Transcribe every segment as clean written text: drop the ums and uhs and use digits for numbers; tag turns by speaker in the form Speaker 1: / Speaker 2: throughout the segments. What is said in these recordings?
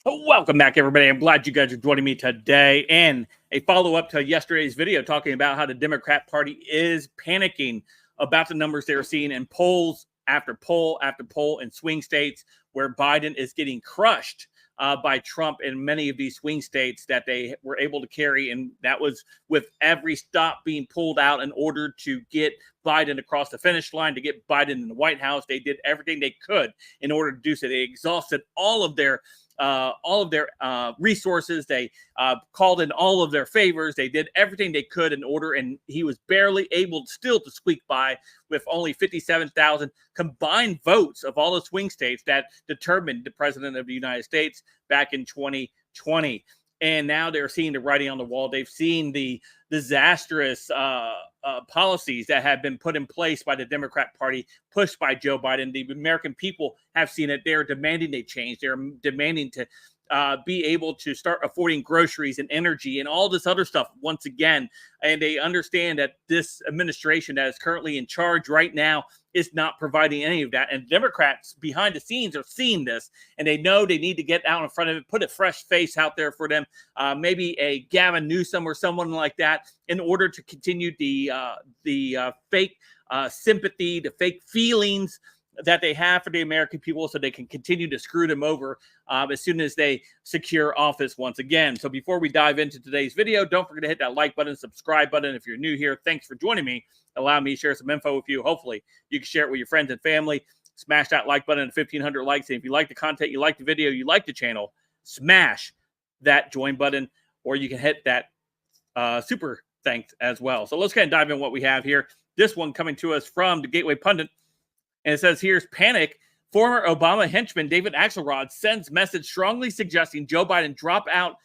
Speaker 1: Welcome back, everybody. I'm glad you guys are joining me today. And a follow-up to yesterday's video talking about how the Democrat Party is panicking about the numbers they're seeing in polls after poll after poll in swing states where Biden is getting crushed by Trump in many of these swing states that they were able to carry. And that was with every stop being pulled out in order to get Biden across the finish line, to get Biden in the White House. They did everything they could in order to do so. They exhausted all of their resources. They called in all of their favors. They did everything they could in order, and he was barely able still to squeak by with only 57,000 combined votes of all the swing states that determined the president of the United States back in 2020. And now they're seeing the writing on the wall. They've seen the disastrous policies that have been put in place by the Democrat Party, pushed by Joe Biden. The American people have seen it. They're demanding they change. They're demanding to be able to start affording groceries and energy and all this other stuff once again. And they understand that this administration that is currently in charge right now is not providing any of that. And Democrats behind the scenes are seeing this, and they know they need to get out in front of it, put a fresh face out there for them, maybe a Gavin Newsom or someone like that, in order to continue the fake sympathy, the fake feelings that they have for the American people, so they can continue to screw them over as soon as they secure office once again. So before we dive into today's video, don't forget to hit that like button, subscribe button. If you're new here, thanks for joining me. Allow me to share some info with you. Hopefully you can share it with your friends and family. Smash that like button at 1,500 likes. And if you like the content, you like the video, you like the channel, smash that join button, or you can hit that super thanks as well. So let's go ahead and dive in what we have here. This one coming to us from the Gateway Pundit. And it says, here's panic. Former Obama henchman David Axelrod sends message strongly suggesting Joe Biden drop out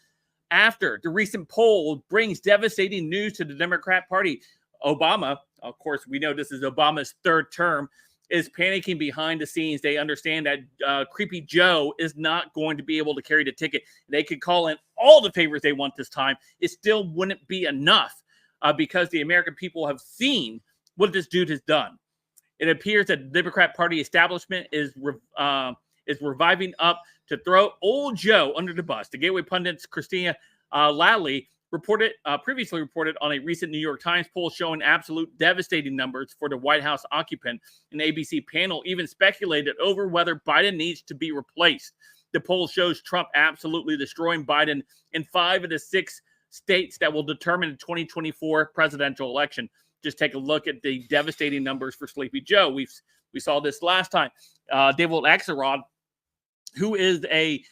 Speaker 1: after the recent poll brings devastating news to the Democrat Party. Obama, of course, we know this is Obama's third term, is panicking behind the scenes. They understand that Creepy Joe is not going to be able to carry the ticket. They could call in all the favors they want this time. It still wouldn't be enough because the American people have seen what this dude has done. It appears that the Democrat Party establishment is reviving up to throw old Joe under the bus. The Gateway Pundit's Christina Lally previously reported on a recent New York Times poll showing absolute devastating numbers for the White House occupant. An ABC panel even speculated over whether Biden needs to be replaced. The poll shows Trump absolutely destroying Biden in 5 of the 6 states that will determine the 2024 presidential election. Just take a look at the devastating numbers for Sleepy Joe. We saw this last time. David Axelrod, who is a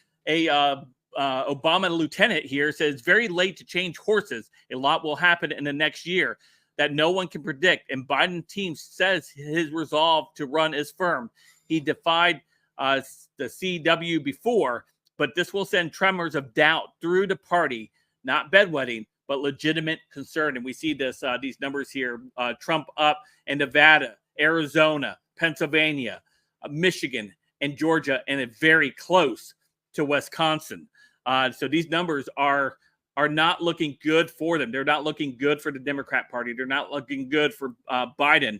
Speaker 1: Obama lieutenant here, says it's very late to change horses. A lot will happen in the next year that no one can predict. And Biden team says his resolve to run is firm. He defied the CW before, but this will send tremors of doubt through the party, not bedwetting, but legitimate concern. And we see this these numbers here, Trump up in Nevada, Arizona, Pennsylvania, Michigan, and Georgia, and it very close to Wisconsin. So these numbers are not looking good for them. They're not looking good for the Democrat Party. They're not looking good for Biden.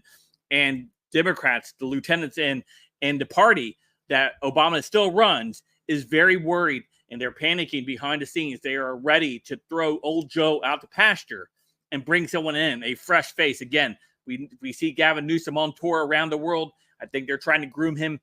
Speaker 1: And Democrats, the lieutenants in the party that Obama still runs, is very worried, and they're panicking behind the scenes. They are ready to throw old Joe out to pasture and bring someone in, a fresh face. Again, we see Gavin Newsom on tour around the world. I think they're trying to groom him,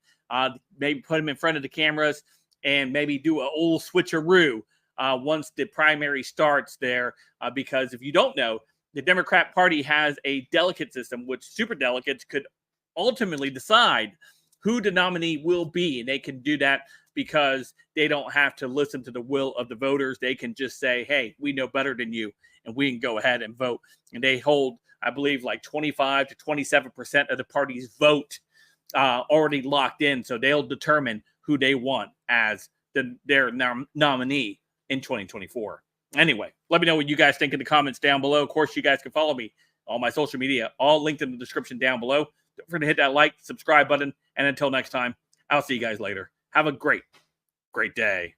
Speaker 1: maybe put him in front of the cameras and maybe do an old switcheroo once the primary starts there. Because if you don't know, the Democrat Party has a delegate system, which super delegates could ultimately decide who the nominee will be. And they can do that because they don't have to listen to the will of the voters. They can just say, hey, we know better than you, and we can go ahead and vote. And they hold, I believe, like 25 to 27% of the party's vote already locked in. So they'll determine who they want as their nominee in 2024. Anyway, let me know what you guys think in the comments down below. Of course, you guys can follow me on my social media, all linked in the description down below. Don't forget to hit that like, subscribe button. And until next time, I'll see you guys later. Have a great day.